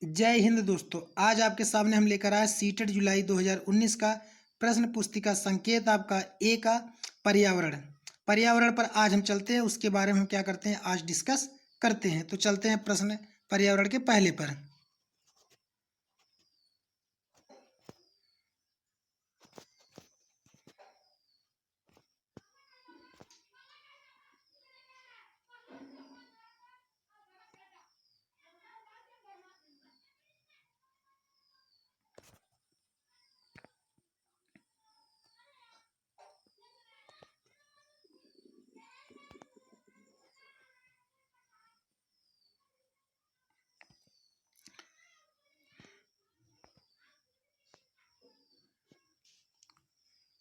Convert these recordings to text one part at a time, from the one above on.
जय हिंद दोस्तों। आज आपके सामने हम लेकर आए सीटेट जुलाई 2019 का प्रश्न पुस्तिका संकेत आपका ए का पर्यावरण। पर्यावरण पर आज हम चलते हैं, उसके बारे में हम क्या करते हैं आज डिस्कस करते हैं। तो चलते हैं प्रश्न पर्यावरण के पहले पर।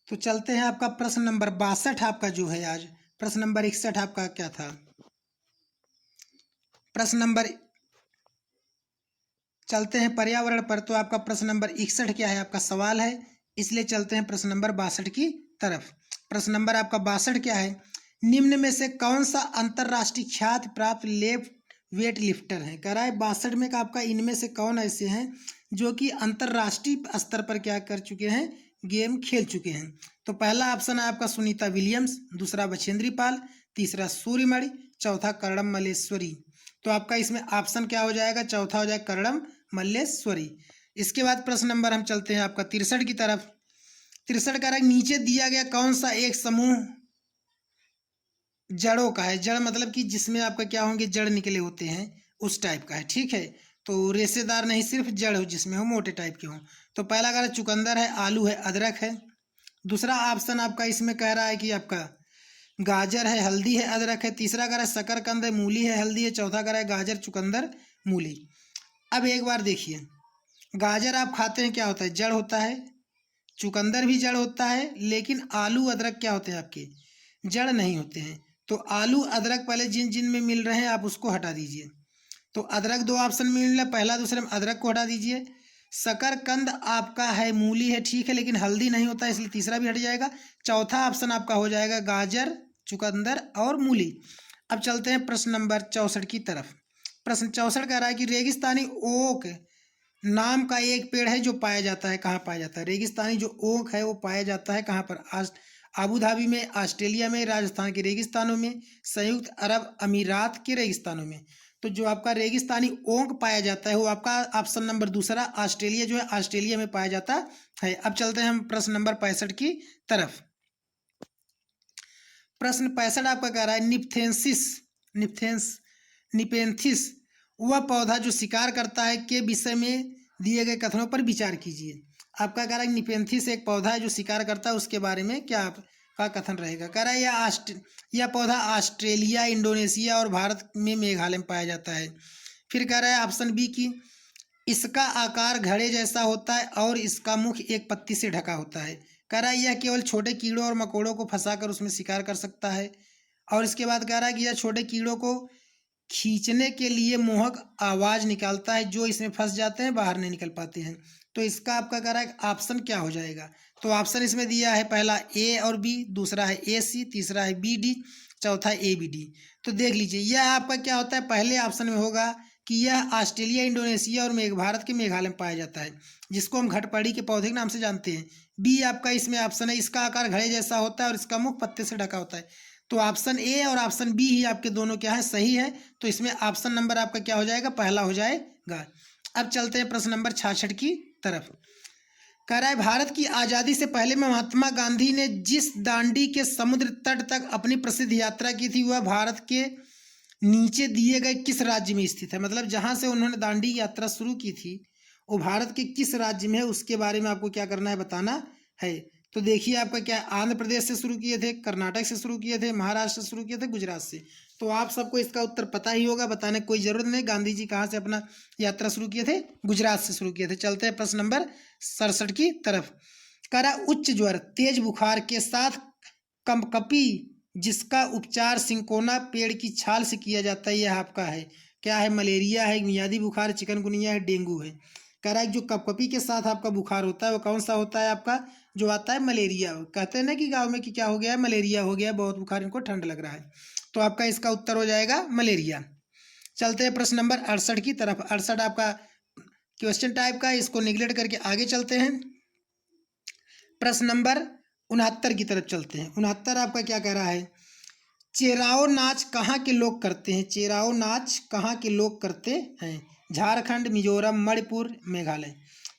तो चलते हैं आपका प्रश्न नंबर 62 आपका जो है आज। प्रश्न नंबर 61 आपका क्या था? प्रश्न नंबर चलते हैं पर्यावरण पर। तो आपका प्रश्न नंबर 61 क्या है? आपका सवाल है, इसलिए चलते हैं प्रश्न नंबर 62 की तरफ। प्रश्न नंबर आपका 62 क्या है? निम्न में से कौन सा अंतरराष्ट्रीय ख्याति प्राप्त लेफ्ट वेट लिफ्टर है? कह रहा है 62 में का आपका इनमें से कौन ऐसे हैं जो कि अंतरराष्ट्रीय स्तर पर क्या कर चुके हैं, गेम खेल चुके हैं। तो पहला ऑप्शन है आपका सुनीता विलियम्स, दूसरा बछेंद्री पाल, तीसरा सूर्यमणि, चौथा कर्णम मल्लेश्वरी। तो आपका इसमें ऑप्शन क्या हो जाएगा? चौथा हो जाएगा कर्णम मल्लेश्वरी। इसके बाद प्रश्न नंबर हम चलते हैं आपका 63 की तरफ। 63 का नीचे दिया गया कौन सा एक समूह जड़ों का है? जड़ मतलब कि जिसमें आपका क्या होंगे, जड़ निकले होते हैं, उस टाइप का है, ठीक है। तो रेशेदार नहीं, सिर्फ जड़ हो जिसमें हो, मोटे टाइप के हो। तो पहला कह रहा है चुकंदर है, आलू है, अदरक है। दूसरा ऑप्शन आपका इसमें कह रहा है कि आपका गाजर है, हल्दी है, अदरक है। तीसरा कह रहा है शकरकंद है, मूली है, हल्दी है। चौथा कह रहा है गाजर, चुकंदर, मूली। अब एक बार देखिए, गाजर आप खाते हैं, क्या होता है? जड़ होता है। चुकंदर भी जड़ होता है, लेकिन आलू अदरक क्या होते हैं आपके? जड़ नहीं होते हैं। तो आलू अदरक पहले जिन जिन में मिल रहे हैं आप उसको हटा दीजिए। तो अदरक दो ऑप्शन में मिल रहा है, पहला दूसरे में अदरक को हटा दीजिए। शकरकंद आपका है, मूली है, ठीक है, लेकिन हल्दी नहीं होता, इसलिए तीसरा भी हट जाएगा। चौथा ऑप्शन आपका हो जाएगा गाजर, चुकंदर और मूली। अब चलते हैं प्रश्न नंबर 64 की तरफ। प्रश्न 64 कह रहा है कि रेगिस्तानी ओक नाम का एक पेड़ है जो पाया जाता है, कहाँ पाया जाता है? रेगिस्तानी जो ओक है वो पाया जाता है कहाँ पर? आबू धाबी में, ऑस्ट्रेलिया में, राजस्थान के रेगिस्तानों में, संयुक्त अरब अमीरात के रेगिस्तानों में। तो जो आपका रेगिस्तानी ओक पाया जाता है वो आपका ऑप्शन नंबर दूसरा ऑस्ट्रेलिया जो है, ऑस्ट्रेलिया में पाया जाता है। अब चलते हैं हम प्रश्न नंबर 65 की तरफ। प्रश्न 65 आपका कह रहा है निपथेंसिस निपथेंस निपेंथिस वह पौधा जो शिकार करता है के विषय में दिए गए कथनों पर विचार कीजिए। आपका कह रहा है निपेंथिस एक पौधा है जो शिकार करता है, उसके बारे में क्या आपका कथन रहेगा? कह रहा है यह पौधा ऑस्ट्रेलिया, इंडोनेशिया और भारत में मेघालय में पाया जाता है। फिर कह रहा है ऑप्शन बी की इसका आकार घड़े जैसा होता है और इसका मुख एक पत्ती से ढका होता है। कह रहा है यह केवल छोटे कीड़ों और मकोड़ों को फंसाकर उसमें शिकार कर सकता है। और इसके बाद कह रहा है कि यह छोटे कीड़ों को खींचने के लिए मोहक आवाज निकालता है, जो इसमें फंस जाते हैं, बाहर नहीं निकल पाते हैं। तो इसका आपका कह रहा है ऑप्शन क्या हो जाएगा? तो ऑप्शन इसमें दिया है पहला ए और बी, दूसरा है ए सी, तीसरा है बी डी, चौथा ए बी डी। तो देख लीजिए, यह आपका क्या होता है, पहले ऑप्शन में होगा कि यह ऑस्ट्रेलिया, इंडोनेशिया और भारत के मेघालय में पाया जाता है, जिसको हम घटपड़ी के पौधे के नाम से जानते हैं। बी आपका इसमें ऑप्शन है, इसका आकार घड़े जैसा होता है और इसका मुख पत्ते से ढका होता है। तो ऑप्शन ए और ऑप्शन बी ही आपके दोनों क्या है, सही है। तो इसमें ऑप्शन नंबर आपका क्या हो जाएगा, पहला हो जाएगा। अब चलते हैं प्रश्न नंबर 66 की तरफ। कह रहा है भारत की आज़ादी से पहले में महात्मा गांधी ने जिस दांडी के समुद्र तट तक अपनी प्रसिद्ध यात्रा की थी वह भारत के नीचे दिए गए किस राज्य में स्थित है? मतलब जहां से उन्होंने दांडी यात्रा शुरू की थी वो भारत के किस राज्य में है, उसके बारे में आपको क्या करना है, बताना है। तो देखिए आपका क्या, आंध्र प्रदेश से शुरू किए थे, कर्नाटक से शुरू किए थे, महाराष्ट्र से शुरू किए थे, गुजरात से। तो आप सबको इसका उत्तर पता ही होगा, बताने की कोई जरूरत नहीं। गांधी जी कहाँ से अपना यात्रा शुरू किए थे? गुजरात से शुरू किए थे। चलते हैं प्रश्न नंबर 67 की तरफ। करा उच्च ज्वर, तेज बुखार के साथ कंपकपी जिसका उपचार सिंकोना पेड़ की छाल से किया जाता है, यह आपका है क्या है? मलेरिया है, मियादी बुखार, चिकनगुनिया है, डेंगू है। कह रहा है जो कपकपी के साथ आपका बुखार होता है वो कौन सा होता है आपका? जो आता है मलेरिया। कहते हैं ना कि गांव में कि क्या हो गया है, मलेरिया हो गया, बहुत बुखार, इनको ठंड लग रहा है। तो आपका इसका उत्तर हो जाएगा मलेरिया। चलते हैं प्रश्न नंबर 68 की तरफ। 68 आपका क्वेश्चन टाइप का है, इसको निगलेक्ट करके आगे चलते हैं। प्रश्न नंबर 69 की तरफ चलते हैं। 69 आपका क्या कह रहा है? चेराओ नाच कहाँ के लोग करते हैं? चेराओ नाच कहाँ के लोग करते हैं? झारखंड, मिजोरम, मणिपुर, मेघालय।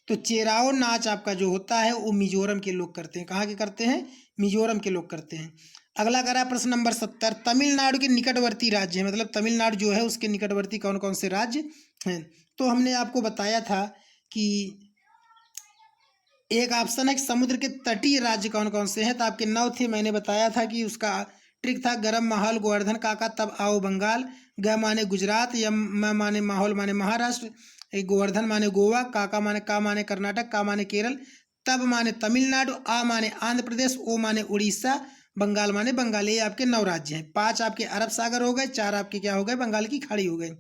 तो चेराओ नाच आपका जो होता है वो मिजोरम के लोग करते हैं। कहाँ के करते हैं? मिजोरम के लोग करते हैं। अगला करा प्रश्न नंबर 70, तमिलनाडु के निकटवर्ती राज्य है, मतलब तमिलनाडु जो है उसके निकटवर्ती कौन कौन से राज्य हैं? तो हमने आपको बताया था कि एक ऑप्शन है कि समुद्र के तटीय राज्य कौन कौन से हैं, तो आपके 9 थे। मैंने बताया था कि उसका ट्रिक था गरम माहौल, गोवर्धन काका, तब आओ बंगाल। ग माने गुजरात, यम म माने माहौल माने महाराष्ट्र, गोवर्धन माने गोवा, काका माने का माने कर्नाटक, का माने केरल, तब माने तमिलनाडु, आ माने आंध्र प्रदेश, ओ माने उड़ीसा, बंगाल माने बंगाल। ये आपके 9 राज्य हैं। 5 आपके अरब सागर हो गए, 4 आपके क्या हो गए? बंगाल की खाड़ी हो गए।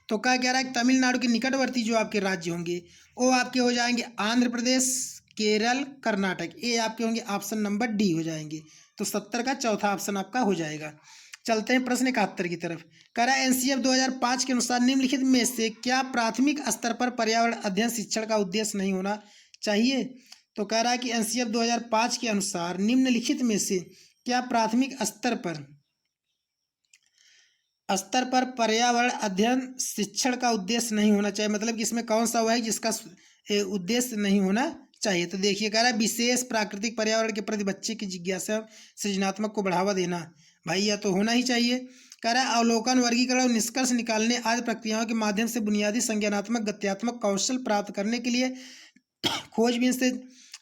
तो क्या कह रहा है? तमिलनाडु के निकटवर्ती जो आपके राज्य होंगे वो आपके हो जाएंगे आंध्र प्रदेश, केरल, कर्नाटक। ये आपके होंगे ऑप्शन नंबर डी हो जाएंगे। तो 70 का चौथा ऑप्शन आपका हो जाएगा। चलते हैं प्रश्न 71 की तरफ। कह रहा है एनसीएफ 2005 के अनुसार निम्नलिखित में से क्या प्राथमिक स्तर पर पर्यावरण अध्ययन शिक्षण का उद्देश्य नहीं होना चाहिए? तो कह रहा है कि एनसीएफ 2005 के अनुसार निम्नलिखित में से क्या प्राथमिक स्तर पर पर्यावरण अध्ययन शिक्षण का उद्देश्य नहीं होना चाहिए, मतलब कि इसमें कौन सा हुआ है जिसका उद्देश्य नहीं होना चाहिए? तो देखिए कह रहा है विशेष प्राकृतिक पर्यावरण के प्रति बच्चे की जिज्ञासा सृजनात्मक को बढ़ावा देना। भाई यह तो होना ही चाहिए। कह रहा है अवलोकन, वर्गीकरण और निष्कर्ष निकालने आदि प्रक्रियाओं के माध्यम से बुनियादी संज्ञानात्मक गत्यात्मक कौशल प्राप्त करने के लिए खोजबीन से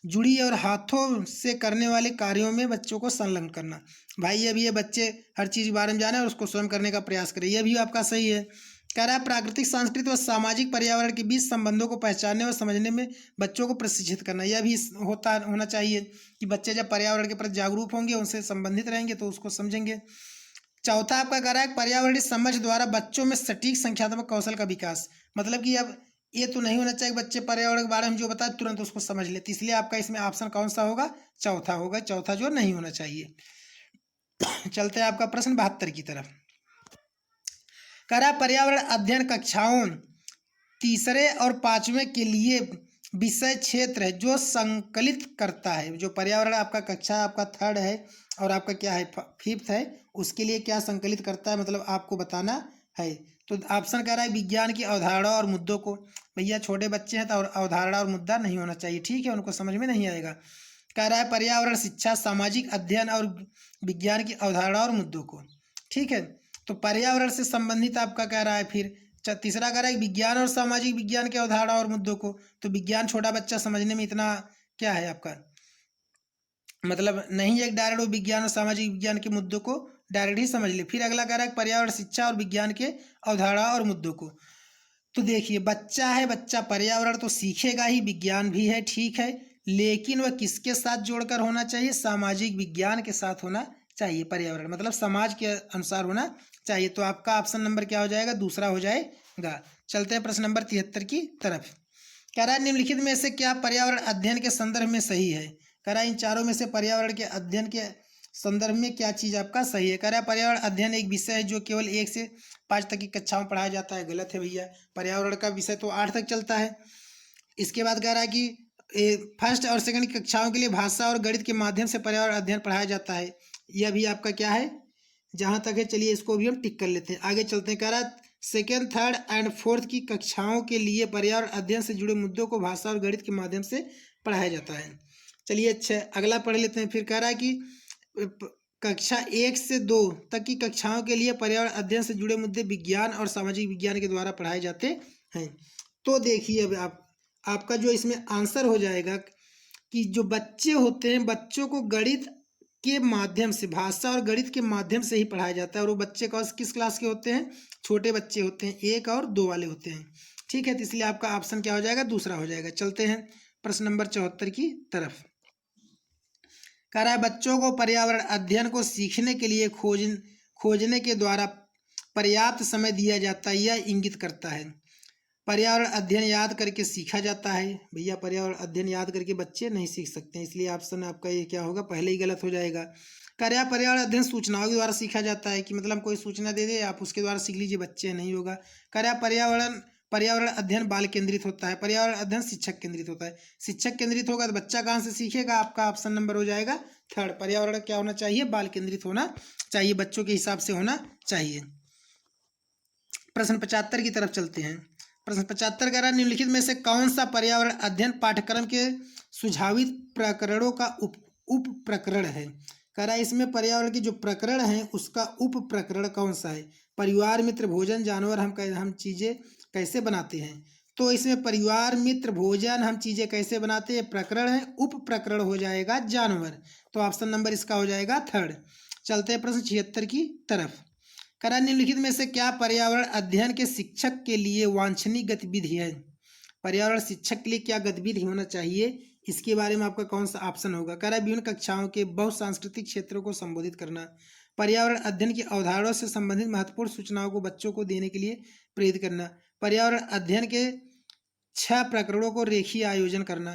जुड़ी और हाथों से करने वाले कार्यों में बच्चों को संलग्न करना। भाई अभी ये बच्चे हर चीज़ के बारे में जाने और उसको स्वयं करने का प्रयास करें, यह भी आपका सही है। कह रहा है प्राकृतिक, सांस्कृतिक व सामाजिक पर्यावरण के बीच संबंधों को पहचानने और समझने में बच्चों को प्रशिक्षित करना, यह भी होना चाहिए कि बच्चे जब पर्यावरण के प्रति जागरूक होंगे, उनसे संबंधित रहेंगे तो उसको समझेंगे। चौथा आपका कह रहा है पर्यावरणीय समझ द्वारा बच्चों में सटीक संख्यात्मक कौशल का विकास, मतलब कि अब ये तो नहीं होना चाहिए बच्चे पर्यावरण के बारे में जो बताए तुरंत उसको समझ लेते, इसलिए आपका इसमें ऑप्शन कौन सा होगा? चौथा होगा, चौथा जो नहीं होना चाहिए। चलते हैं आपका प्रश्न 72 की तरफ। कह रहा है पर्यावरण अध्ययन कक्षाओं 3 और 5वें के लिए विषय क्षेत्र है जो संकलित करता है। जो पर्यावरण आपका कक्षा आपका 3rd है और आपका क्या है 5th है, उसके लिए क्या संकलित करता है, मतलब आपको बताना है। तो ऑप्शन कह रहा है विज्ञान की अवधारणा और मुद्दों को। भैया छोटे बच्चे हैं तो अवधारणा और मुद्दा नहीं होना चाहिए, ठीक है, उनको समझ में नहीं आएगा। कह रहा है पर्यावरण शिक्षा, सामाजिक अध्ययन और विज्ञान की अवधारणा और मुद्दों को, ठीक है। तो पर्यावरण से संबंधित आपका कह रहा है। फिर तीसरा कह रहा है विज्ञान और सामाजिक विज्ञान की अवधारणा और मुद्दों को। तो विज्ञान छोटा बच्चा समझने में इतना क्या है आपका, मतलब नहीं एक डायरेक्ट, वो विज्ञान और सामाजिक विज्ञान के मुद्दों को डायरेक्ट ही समझ ले। फिर अगला कह रहा है पर्यावरण शिक्षा और विज्ञान के अवधारणा और मुद्दों को। तो देखिए बच्चा है, बच्चा पर्यावरण तो सीखेगा ही, विज्ञान भी है, ठीक है, लेकिन वह किसके साथ जोड़कर होना चाहिए? सामाजिक विज्ञान के साथ होना चाहिए। पर्यावरण मतलब समाज के अनुसार होना चाहिए। तो आपका ऑप्शन नंबर क्या हो जाएगा? दूसरा हो जाएगा। चलते हैं प्रश्न नंबर 73 की तरफ। कह रहा है निम्नलिखित में से क्या पर्यावरण अध्ययन के संदर्भ में सही है? कह रहा है इन चारों में से पर्यावरण के अध्ययन के संदर्भ में क्या चीज़ आपका सही है? कह रहा है पर्यावरण अध्ययन एक विषय है जो केवल 1 से 5 तक की कक्षाओं में पढ़ाया जाता है। गलत है भैया, पर्यावरण का विषय तो 8 तक चलता है। इसके बाद कह रहा है कि 1st और 2nd की कक्षाओं के लिए भाषा और गणित के माध्यम से पर्यावरण अध्ययन पढ़ाया जाता है। यह भी आपका क्या है? जहाँ तक है चलिए इसको भी हम टिक कर लेते हैं। आगे चलते हैं। कह रहा है 2nd, 3rd एंड 4th की कक्षाओं के लिए पर्यावरण अध्ययन से जुड़े मुद्दों को भाषा और गणित के माध्यम से पढ़ाया जाता है। चलिए अच्छा अगला पढ़ लेते हैं। फिर कह रहा है कि कक्षा 1 से 2 तक की कक्षाओं के लिए पर्यावरण अध्ययन से जुड़े मुद्दे विज्ञान और सामाजिक विज्ञान के द्वारा पढ़ाए जाते हैं। तो देखिए अब आपका जो इसमें आंसर हो जाएगा कि जो बच्चे होते हैं, बच्चों को गणित के माध्यम से, भाषा और गणित के माध्यम से ही पढ़ाया जाता है। और वो बच्चे किस क्लास के होते हैं? छोटे बच्चे होते हैं, 1 और 2 वाले होते हैं, ठीक है। तो इसलिए आपका ऑप्शन क्या हो जाएगा? दूसरा हो जाएगा। चलते हैं प्रश्न नंबर 74 की तरफ। कह रहा है बच्चों को पर्यावरण अध्ययन को सीखने के लिए खोजने के द्वारा पर्याप्त समय दिया जाता है, यह इंगित करता है। पर्यावरण अध्ययन याद करके सीखा जाता है। भैया पर्यावरण अध्ययन याद करके बच्चे नहीं सीख सकते हैं, इसलिए ऑप्शन आपका ये क्या होगा? पहले ही गलत हो जाएगा। पर्यावरण अध्ययन सूचनाओं के द्वारा सीखा जाता है कि मतलब कोई सूचना दे दे आप उसके द्वारा सीख लीजिए, बच्चे नहीं होगा। पर्यावरण पर्यावरण अध्ययन बाल केंद्रित होता है, पर्यावरण अध्ययन शिक्षक केंद्रित होता है। शिक्षक केंद्रित होगा तो बच्चा कहाँ से सीखेगा, आपका ऑप्शन नंबर हो जाएगा थर्ड। पर्यावरण क्या होना चाहिए, बाल केंद्रित होना चाहिए, बच्चों के हिसाब से होना चाहिए। प्रश्न 75 की तरफ चलते हैं। प्रश्न 75 कह रहा है निम्नलिखित में से कौन सा पर्यावरण अध्ययन पाठ्यक्रम के सुझावित प्रकरणों का उप प्रकरण है। कह रहा है इसमें पर्यावरण के जो प्रकरण हैं उसका उप प्रकरण कौन सा है। परिवार मित्र भोजन जानवर हम चीजें कैसे बनाते हैं। तो इसमें परिवार मित्र भोजन हम चीजें कैसे बनाते हैं प्रकरण है, उप प्रकरण हो जाएगा जानवर। तो ऑप्शन नंबर इसका हो जाएगा थर्ड। चलते हैं प्रश्न 76 की तरफ। करा निम्नलिखित में से क्या पर्यावरण अध्ययन के शिक्षक के लिए वांछनीय गतिविधि है। पर्यावरण शिक्षक के लिए क्या गतिविधि होना चाहिए, इसके बारे में आपका कौन सा ऑप्शन होगा। कह रहा है विभिन्न कक्षाओं के बहुसांस्कृतिक क्षेत्रों को संबोधित करना, पर्यावरण अध्ययन की अवधारणाओं से संबंधित महत्वपूर्ण सूचनाओं को बच्चों को देने के लिए प्रेरित करना, पर्यावरण अध्ययन के 6 प्रकरणों को रेखीय आयोजन करना,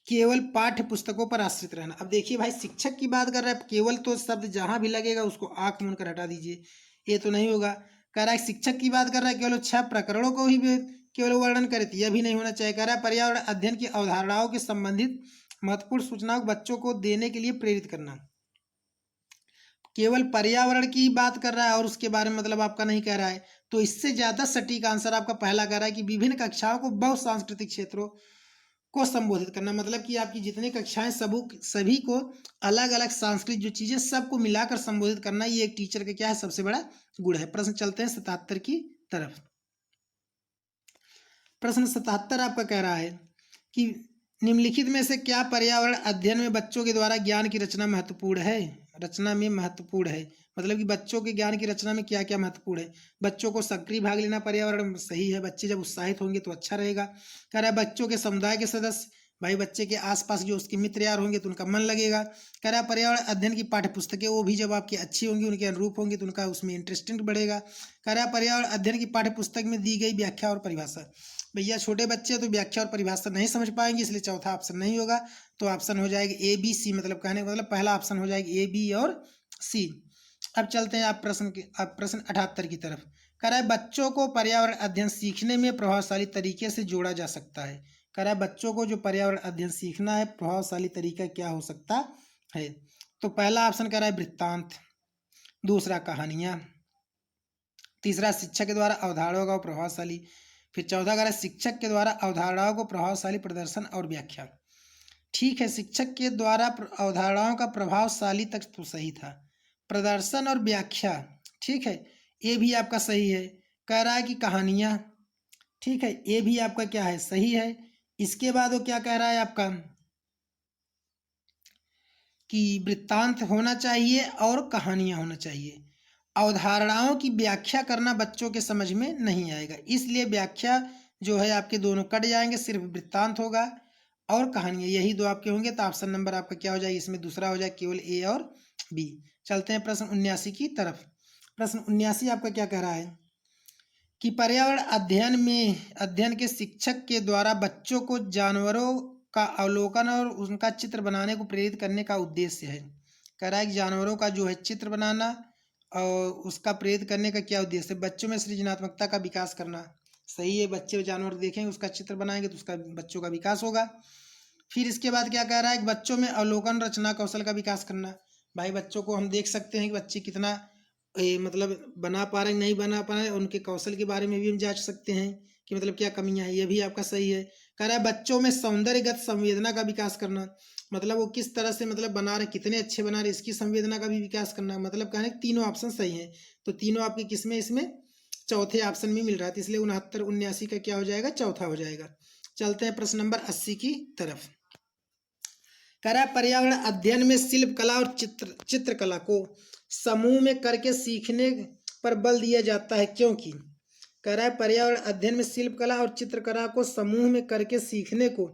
केवल पाठ्य पुस्तकों पर आश्रित रहना। अब देखिए भाई शिक्षक की बात कर रहा है, केवल तो शब्द जहां भी लगेगा उसको आंख मूंद कर हटा दीजिए, ये तो नहीं होगा। कह रहा है शिक्षक की बात कर रहा है केवल 6 प्रकरणों को ही केवल वर्णन करे तो यह भी नहीं होना चाहिए। कह रहा है पर्यावरण अध्ययन की अवधारणाओं के संबंधित महत्वपूर्ण सूचनाओं को बच्चों को देने के लिए प्रेरित करना। केवल पर्यावरण की बात कर रहा है और उसके बारे में मतलब आपका नहीं कह रहा है, तो इससे ज्यादा सटीक आंसर आपका पहला कह रहा है कि विभिन्न कक्षाओं को बहुसांस्कृतिक क्षेत्रों को संबोधित करना। मतलब कि आपकी जितनी कक्षाएं सभी को अलग अलग सांस्कृतिक जो चीजें सबको मिलाकर संबोधित करना, ये एक टीचर का क्या है सबसे बड़ा गुण है। प्रश्न चलते हैं 77 की तरफ। प्रश्न 77 आपका कह रहा है कि निम्नलिखित में से क्या पर्यावरण अध्ययन में बच्चों के द्वारा ज्ञान की रचना महत्वपूर्ण है। रचना में महत्वपूर्ण है मतलब कि बच्चों के ज्ञान की रचना में क्या क्या महत्वपूर्ण है। बच्चों को सक्रिय भाग लेना पर्यावरण सही है, बच्चे जब उत्साहित होंगे तो अच्छा रहेगा। कह रहा है बच्चों के समुदाय के सदस्य, भाई बच्चे के आसपास जो उसके मित्र यार होंगे तो उनका मन लगेगा। कह रहा है पर्यावरण अध्ययन की पाठ्य पुस्तकें वो भी जब आपकी अच्छी होंगी उनके अनुरूप होंगी तो उनका उसमें इंटरेस्टिंग बढ़ेगा। कह रहा है पर्यावरण अध्ययन की पाठ्य पुस्तक में दी गई व्याख्या और परिभाषा, भैया छोटे बच्चे तो व्याख्या और परिभाषा नहीं समझ पाएंगे, इसलिए चौथा ऑप्शन नहीं होगा। तो ऑप्शन हो जाएगा ए बी सी, मतलब कहने का मतलब पहला ऑप्शन हो जाएगा ए बी और सी। अब चलते हैं आप प्रश्न 78 की तरफ। कह रहा है बच्चों को पर्यावरण अध्ययन सीखने में प्रभावशाली तरीके से जोड़ा जा सकता है। कह रहा है बच्चों को जो पर्यावरण अध्ययन सीखना है प्रभावशाली तरीका क्या हो सकता है। तो पहला ऑप्शन कह रहा है वृत्तांत, दूसरा कहानियां, तीसरा शिक्षक के द्वारा अवधारणाओं का प्रभावशाली, फिर चौथा कह रहा है शिक्षक के द्वारा अवधारणाओं को प्रभावशाली प्रदर्शन और व्याख्या। ठीक है, शिक्षक के द्वारा अवधारणाओं का प्रभावशाली तक तो सही था, प्रदर्शन और व्याख्या ठीक है ये भी आपका सही है। कह रहा है कि कहानियां, ठीक है ये भी आपका क्या है सही है। इसके बाद वो क्या कह रहा है आपका कि वृत्तांत होना चाहिए और कहानियां होना चाहिए। अवधारणाओं की व्याख्या करना बच्चों के समझ में नहीं आएगा, इसलिए व्याख्या जो है आपके दोनों कट जाएंगे, सिर्फ वृत्तांत होगा और कहानियां, यही दो आपके होंगे। तो ऑप्शन नंबर आपका क्या हो जाएगा इसमें दूसरा हो जाएगा केवल ए और बी। चलते हैं प्रश्न 79 की तरफ। प्रश्न 79 आपका क्या कह रहा है कि पर्यावरण अध्ययन के शिक्षक के द्वारा बच्चों को जानवरों का अवलोकन और उनका चित्र बनाने को प्रेरित करने का उद्देश्य है। कह रहा है कि जानवरों का जो है चित्र बनाना और उसका प्रेरित करने का क्या उद्देश्य है। बच्चों में सृजनात्मकता का विकास करना, सही है, बच्चे जानवर देखेंगे उसका चित्र बनाएंगे तो उसका बच्चों का विकास होगा। फिर इसके बाद क्या कह रहा है कि बच्चों में अवलोकन रचना कौशल का विकास करना। भाई बच्चों को हम देख सकते हैं कि बच्चे कितना मतलब बना पा रहे नहीं बना पा रहे, उनके कौशल के बारे में भी हम जांच सकते हैं कि मतलब क्या कमियां हैं, ये भी आपका सही है। कह रहा है बच्चों में सौंदर्यगत संवेदना का विकास करना, मतलब वो किस तरह से मतलब बना रहे कितने अच्छे बना रहे इसकी संवेदना का भी विकास करना। मतलब कहने तीनों ऑप्शन सही है, तो तीनों आपके किसमें इसमें चौथे ऑप्शन में मिल रहा है, तो इसलिए 69 79 का क्या हो जाएगा चौथा हो जाएगा। चलते हैं प्रश्न नंबर 80 की तरफ। कह रहा है पर्यावरण अध्ययन में शिल्प कला और चित्रकला को समूह में करके सीखने पर बल दिया जाता है क्योंकि। कह रहा है पर्यावरण अध्ययन में शिल्प कला और चित्रकला को समूह में करके सीखने को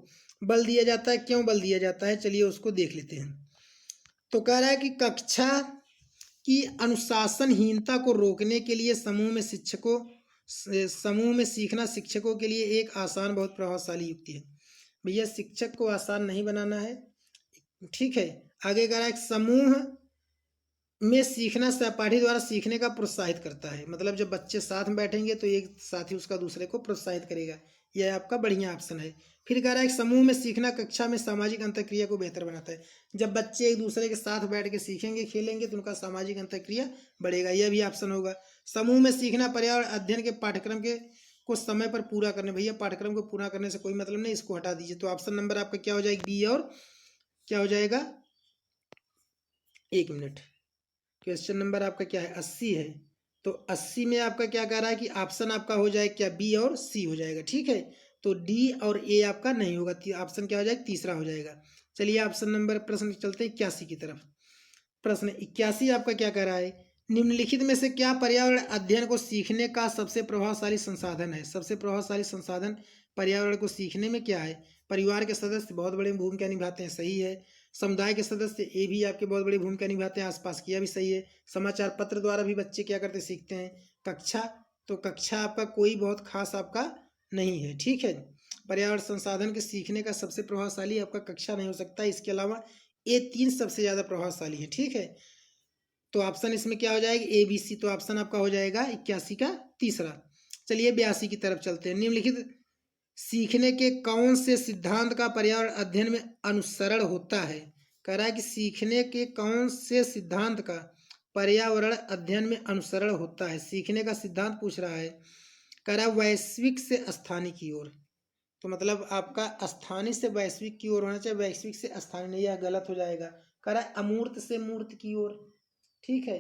बल दिया जाता है, क्यों बल दिया जाता है चलिए उसको देख लेते हैं। तो कह रहा है कि कक्षा की अनुशासनहीनता को रोकने के लिए समूह में सीखना शिक्षकों के लिए एक आसान बहुत प्रभावशाली युक्ति है। भैया शिक्षक को आसान नहीं बनाना है, ठीक है। आगे कह रहा है समूह में सीखना सहपाठी द्वारा सीखने का प्रोत्साहित करता है। मतलब जब बच्चे साथ में बैठेंगे तो एक साथी उसका दूसरे को प्रोत्साहित करेगा। यह आपका बढ़िया ऑप्शन है। फिर कह रहा है समूह में सीखना कक्षा में सामाजिक अंतरक्रिया को बेहतर बनाता है। जब बच्चे एक दूसरे के साथ बैठ के सीखेंगे खेलेंगे तो उनका सामाजिक अंतरक्रिया बढ़ेगा। यह भी ऑप्शन होगा। समूह में सीखना पर्यावरण अध्ययन के पाठ्यक्रम के को समय पर पूरा करने। भैया पाठ्यक्रम को पूरा करने से कोई मतलब नहीं, इसको हटा दीजिए। तो ऑप्शन नंबर आपका क्या हो जाएगा? बी। और क्या हो जाएगा? 1 मिनट। क्वेश्चन नंबर आपका क्या है? 80 है। तो 80 में आपका क्या कह रहा है कि ऑप्शन आपका हो जाएगा क्या? बी और सी हो जाएगा। ठीक है, तो डी और ए आपका नहीं होगा। ऑप्शन क्या हो जाएगा? तीसरा हो जाएगा। चलिए ऑप्शन नंबर प्रश्न चलते हैं 81 की तरफ। प्रश्न 81 आपका क्या कह रहा है? निम्नलिखित में से क्या पर्यावरण अध्ययन को सीखने का सबसे प्रभावशाली संसाधन है? सबसे प्रभावशाली संसाधन पर्यावरण को सीखने में क्या है? परिवार के सदस्य बहुत बड़ी भूमिका निभाते हैं, सही है। समुदाय के सदस्य ये भी आपके बहुत बड़ी भूमिका निभाते हैं, आसपास किया भी सही है। समाचार पत्र द्वारा भी बच्चे क्या करते सीखते हैं। कक्षा, तो कक्षा आपका कोई बहुत खास आपका नहीं है। ठीक है, पर्यावरण संसाधन के सीखने का सबसे प्रभावशाली आपका कक्षा नहीं हो सकता। इसके अलावा ये 3 सबसे ज्यादा प्रभावशाली है। ठीक है, तो ऑप्शन इसमें क्या हो जाएगा? A B C. तो ऑप्शन आपका हो जाएगा 81 का तीसरा। चलिए 82 की तरफ चलते हैं। निम्नलिखित सीखने के कौन से सिद्धांत का पर्यावरण अध्ययन में अनुसरण होता है? कह रहा है कि सीखने के कौन से सिद्धांत का पर्यावरण अध्ययन में अनुसरण होता है। सीखने का सिद्धांत पूछ रहा है। कह रहा है वैश्विक से स्थानीय की ओर। तो मतलब आपका स्थानीय से वैश्विक की ओर होना चाहिए, वैश्विक से स्थानीय नहीं, यह गलत हो जाएगा। कह रहा है अमूर्त से मूर्त की ओर। ठीक है,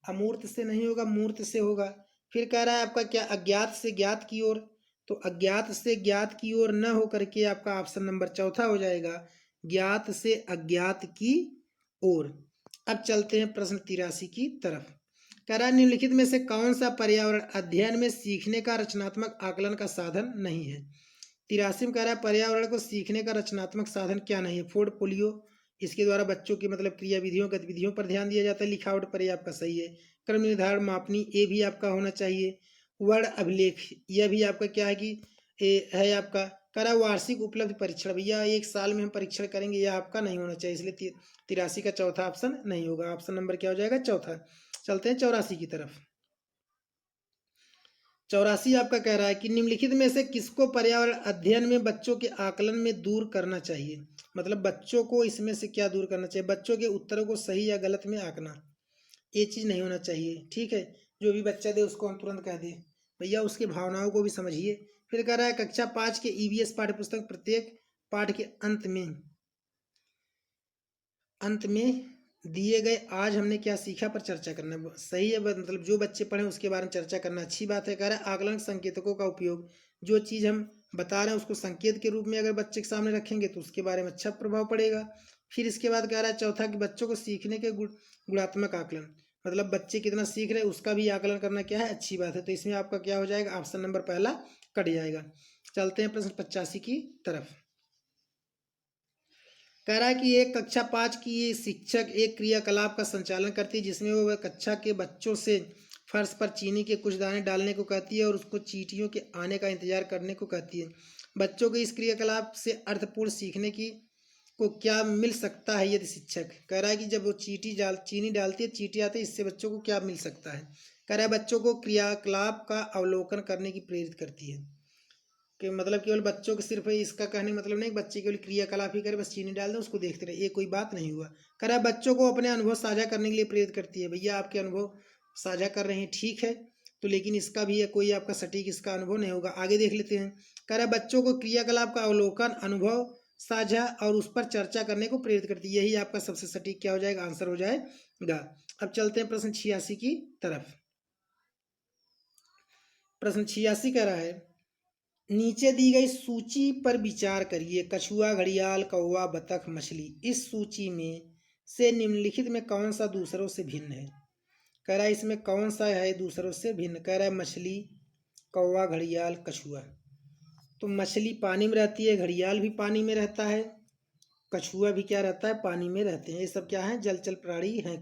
अमूर्त से नहीं होगा, मूर्त से होगा। फिर कह रहा है आपका क्या? अज्ञात से ज्ञात की ओर। तो अज्ञात से ज्ञात की ओर न हो करके आपका ऑप्शन नंबर चौथा हो जाएगा, ज्ञात से अज्ञात की ओर। अब चलते हैं प्रश्न 83 की तरफ। कह रहा है निम्नलिखित में से कौन सा पर्यावरण अध्ययन में सीखने का रचनात्मक आकलन का साधन नहीं है? 83 में कह रहा है पर्यावरण को सीखने का रचनात्मक साधन क्या नहीं है? पोर्टफोलियो, इसके द्वारा बच्चों की मतलब क्रिया विधियों गतिविधियों पर ध्यान दिया जाता है। लिखावट पर ये आपका सही है। क्रम निर्धारण मापनी, ये भी आपका होना चाहिए। वर्ण अभिलेख, यह भी आपका क्या है कि है आपका। करा वार्षिक उपलब्धि परीक्षण, भैया एक साल में हम परीक्षण करेंगे, यह आपका नहीं होना चाहिए, इसलिए 83 का चौथा ऑप्शन नहीं होगा। ऑप्शन नंबर क्या हो जाएगा? चौथा। चलते हैं 84 की तरफ। 84 आपका कह रहा है कि निम्नलिखित में से किसको पर्यावरण अध्ययन में बच्चों के आकलन में दूर करना चाहिए? मतलब बच्चों को इसमें से क्या दूर करना चाहिए? बच्चों के उत्तरों को सही या गलत में आंकना, ये चीज़ नहीं होना चाहिए। ठीक है, जो भी बच्चा दे उसको हम तुरंत कह दें, भैया उसकी भावनाओं को भी समझिए। फिर कह रहा है कक्षा 5 के ईवीएस पाठ्यपुस्तक प्रत्येक पाठ के अंत में दिए गए आज हमने क्या सीखा पर चर्चा करना सही है। मतलब जो बच्चे पढ़े उसके बारे में चर्चा करना अच्छी बात है। कह रहा है आकलन संकेतकों का उपयोग, जो चीज़ हम बता रहे हैं उसको संकेत के रूप में अगर बच्चे के सामने रखेंगे तो उसके बारे में अच्छा प्रभाव पड़ेगा। फिर इसके बाद कह रहा है चौथा कि बच्चों को सीखने के गुणात्मक आकलन, मतलब बच्चे कितना सीख रहे हैं उसका भी आकलन करना क्या है? अच्छी बात है। तो इसमें आपका क्या हो जाएगा? ऑप्शन नंबर पहला कट जाएगा। चलते हैं प्रश्न 85 की तरफ। कह रहा है कि एक कक्षा 5 की शिक्षक एक क्रियाकलाप का संचालन करती है जिसमें वह कक्षा के बच्चों से फर्श पर चीनी के कुछ दाने डालने को कहती है और उसको चींटियों के आने का इंतजार करने को कहती है। बच्चों को इस क्रियाकलाप से अर्थपूर्ण सीखने की को क्या मिल सकता है यदि शिक्षक? कह रहा है कि जब वो चीनी डालती है, चींटी आती है, इससे बच्चों को क्या मिल सकता है? कह रहा है बच्चों को क्रियाकलाप का अवलोकन करने की प्रेरित करती है। कि मतलब केवल बच्चों को सिर्फ इसका कहने मतलब नहीं बच्चे केवल क्रियाकलाप ही करे, बस चीनी डाल दे उसको देखते रहे, ये कोई बात नहीं हुआ। कह रहा है बच्चों को अपने अनुभव साझा करने के लिए प्रेरित करती है। भैया आपके अनुभव साझा कर रहे हैं, ठीक है, तो लेकिन इसका भी है कोई आपका सटीक इसका अनुभव नहीं होगा। आगे देख लेते हैं। कह रहा है बच्चों को क्रियाकलाप का अवलोकन, अनुभव साझा और उस पर चर्चा करने को प्रेरित करती है। यही आपका सबसे सटीक क्या हो जाएगा? आंसर हो जाएगा। अब चलते हैं प्रश्न 86 की तरफ। प्रश्न 86 कह रहा है नीचे दी गई सूची पर विचार करिए। कछुआ, घड़ियाल, कौवा, बतख, मछली। इस सूची में से निम्नलिखित में कौन सा दूसरों से भिन्न है? कह रहा है इसमें कौन सा है दूसरों से भिन्न? कह रहा है मछली, कौवा, घड़ियाल, कछुआ। तो मछली पानी में रहती है, घड़ियाल भी पानी में रहता है, कछुआ भी क्या रहता है? पानी में रहते हैं। ये सब क्या है? जलचर प्राणी हैं।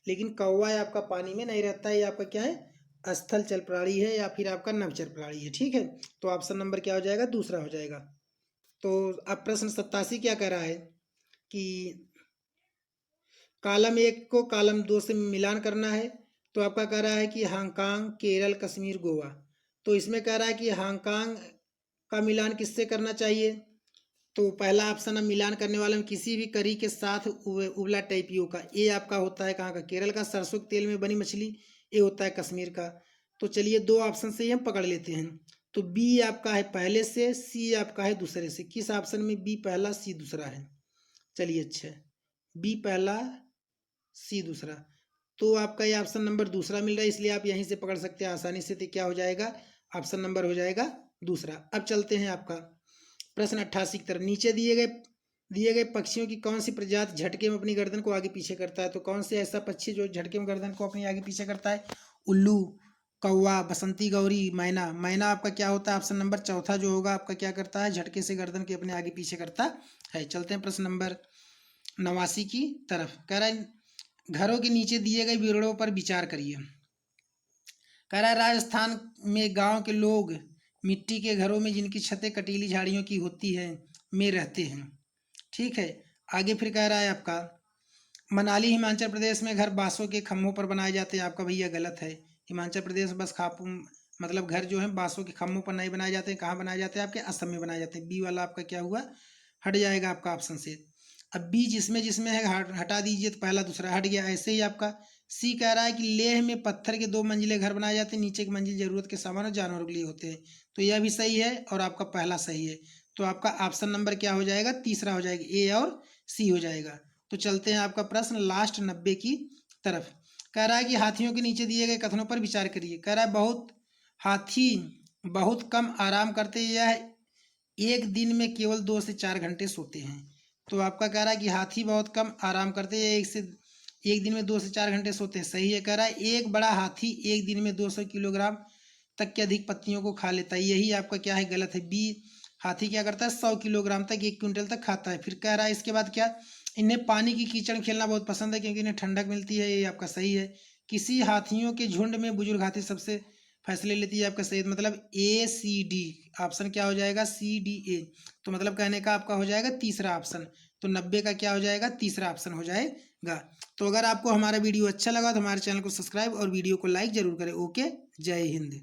लेकिन कौवा आपका पानी में नहीं रहता है, ये आपका क्या है? स्थल चल प्राणी है या फिर आपका नभचर प्राणी है। ठीक है, तो ऑप्शन नंबर क्या हो जाएगा? दूसरा हो जाएगा। तो अब प्रश्न 87 क्या कह रहा है कि कॉलम 1 को कॉलम 2 से मिलान करना है। तो आपका कह रहा है कि हांगकांग, केरल, कश्मीर, गोवा। तो इसमें कह रहा है कि हांगकांग का मिलान किससे करना चाहिए? तो पहला ऑप्शन है मिलान करने वाले में किसी भी करी के साथ उबला टेपियो का। ये आपका होता है कहाँ का? केरल का। सरसों के तेल में बनी मछली, ये होता है कश्मीर का। तो चलिए 2 ऑप्शन से ही हम पकड़ लेते हैं। तो बी आपका है पहले से, सी आपका है दूसरे से। किस ऑप्शन में बी पहला सी दूसरा है? चलिए अच्छा, बी पहला सी दूसरा। तो आपका ये ऑप्शन नंबर दूसरा मिल रहा है, इसलिए आप यहीं से पकड़ सकते हैं आसानी से। तो क्या हो जाएगा? ऑप्शन नंबर हो जाएगा दूसरा। अब चलते हैं आपका प्रश्न 88 की तरफ। नीचे दिए गए पक्षियों की कौन सी प्रजाति झटके में अपनी गर्दन को आगे पीछे करता है? तो कौन से ऐसा पक्षी जो झटके में गर्दन को अपनी आगे पीछे करता है? उल्लू, कौवा, बसंती गौरी, मैना। मैना आपका क्या होता है? ऑप्शन नंबर चौथा जो होगा आपका क्या करता है? झटके से गर्दन के अपने आगे पीछे करता है। चलते हैं प्रश्न नंबर 89 की तरफ। कह रहा है घरों के नीचे दिए गए विवरणों पर विचार करिए। कह रहा है राजस्थान में गांव के लोग मिट्टी के घरों में जिनकी छतें कटीली झाड़ियों की होती है में रहते हैं। ठीक है। आगे फिर कह रहा है आपका मनाली हिमाचल प्रदेश में घर बांसों के खम्भों पर बनाए जाते हैं। आपका भैया गलत है। हिमाचल प्रदेश में बस मतलब घर जो है बांसों के खम्भों पर नहीं बनाए जाते हैं। कहाँ बनाए जाते हैं? आपके असम में बनाए जाते हैं। बी वाला आपका क्या हुआ? हट जाएगा आपका ऑप्शन से। अब बी जिसमें जिसमें है हटा दीजिए, तो पहला दूसरा हट गया। ऐसे ही आपका सी कह रहा है कि लेह में पत्थर के 2 मंजिले घर बनाए जाते हैं, नीचे की मंजिल जरूरत के सामान और जानवरों के लिए होते हैं। तो यह भी सही है और आपका पहला सही है। तो आपका ऑप्शन नंबर क्या हो जाएगा? तीसरा हो जाएगा। ए और सी हो जाएगा। तो चलते हैं आपका प्रश्न लास्ट 90 की तरफ। कह रहा है कि हाथियों के नीचे दिए गए कथनों पर विचार करिए। कह रहा है हाथी बहुत कम आराम करते, यह एक दिन में केवल 2 से 4 घंटे सोते हैं। तो आपका कह रहा है कि हाथी बहुत कम आराम करते हैं, एक दिन में 2 से 4 घंटे सोते हैं। सही है। कह रहा है एक बड़ा हाथी एक दिन में 200 किलोग्राम तक के अधिक पत्तियों को खा लेता है। यही आपका क्या है? गलत है। बी हाथी क्या करता है? 100 किलोग्राम तक, 1 क्विंटल तक खाता है। फिर कह रहा है इसके बाद क्या? इन्हें पानी की कीचड़ खेलना बहुत पसंद है क्योंकि इन्हें ठंडक मिलती है। ये आपका सही है। किसी हाथियों के झुंड में बुजुर्ग हाथी सबसे फैसले लेती है। आपका सही मतलब ए सी डी। ऑप्शन क्या हो जाएगा? C D A. तो मतलब कहने का आपका हो जाएगा तीसरा ऑप्शन। तो 90 का क्या हो जाएगा? तीसरा ऑप्शन हो जाएगा। तो अगर आपको हमारा वीडियो अच्छा लगा तो हमारे चैनल को सब्सक्राइब और वीडियो को लाइक जरूर करें। ओके, जय हिंद।